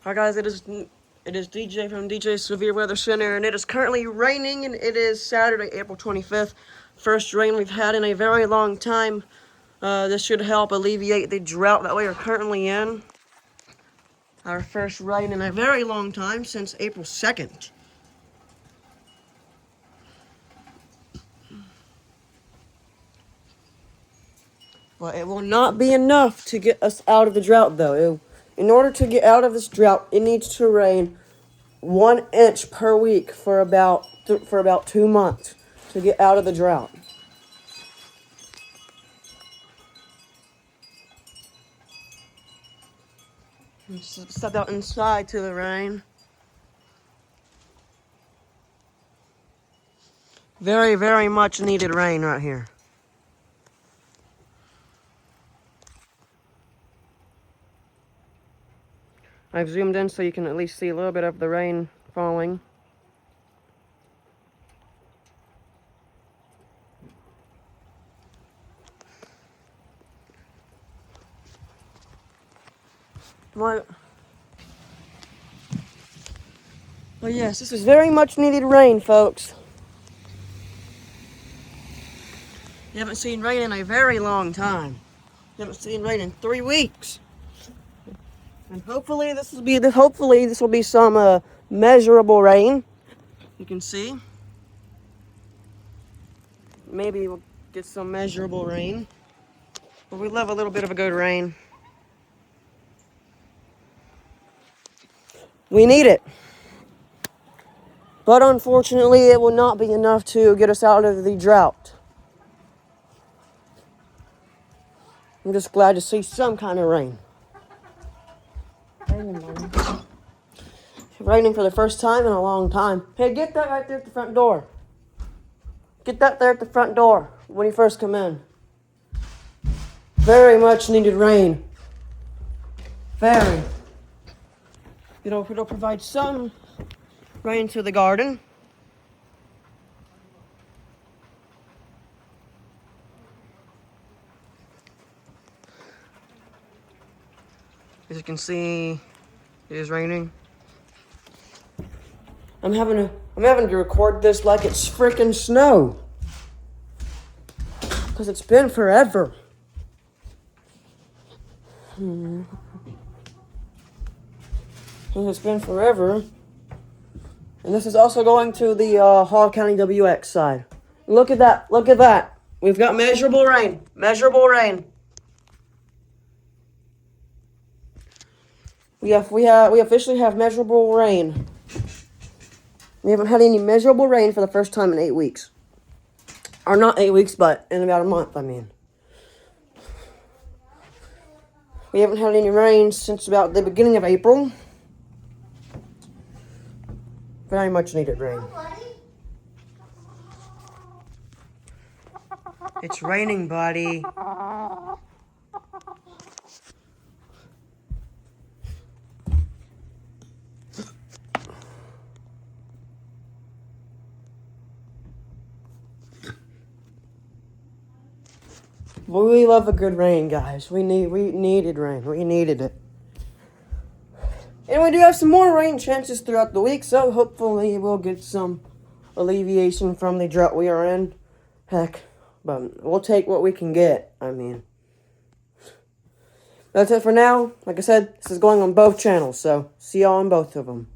Hi guys, it is DJ from DJ Severe Weather Center, and it is currently raining, and it is Saturday, April 25th. First rain we've had in a very long time. This should help alleviate the drought that we are currently in. Our first rain in a very long time, since April 2nd. But it will not be enough to get us out of the drought, though. In order to get out of this drought, it needs to rain 1 inch per week for about 2 months to get out of the drought. Step out inside to the rain. Very, very much needed rain right here. I've zoomed in so you can at least see a little bit of the rain falling. Well, yes, this is very much needed rain, folks. You haven't seen rain in a very long time. You haven't seen rain in 3 weeks. And hopefully this will be some measurable rain. You can see. Maybe we'll get some measurable rain. But we love a little bit of a good rain. We need it. But unfortunately, it will not be enough to get us out of the drought. I'm just glad to see some kind of rain. Raining for the first time in a long time. Hey, get that right there at the front door. Get that there at the front door when you first come in. Very much needed rain. Very. It'll provide some rain to the garden. As you can see, it is raining. I'm having to record this like it's freaking snow. Because it's been forever. It's been forever. And this is also going to the Hall County WX side. Look at that. Look at that. We've got measurable rain. Measurable rain. We officially have measurable rain. We haven't had any measurable rain for the first time in 8 weeks. Or not 8 weeks, but in about a month, I mean. We haven't had any rain since about the beginning of April. Very much needed rain. It's raining, buddy. We love a good rain, guys. We needed rain. We needed it. And we do have some more rain chances throughout the week, so hopefully we'll get some alleviation from the drought we are in. Heck, but we'll take what we can get, I mean. That's it for now. Like I said, this is going on both channels, so see y'all on both of them.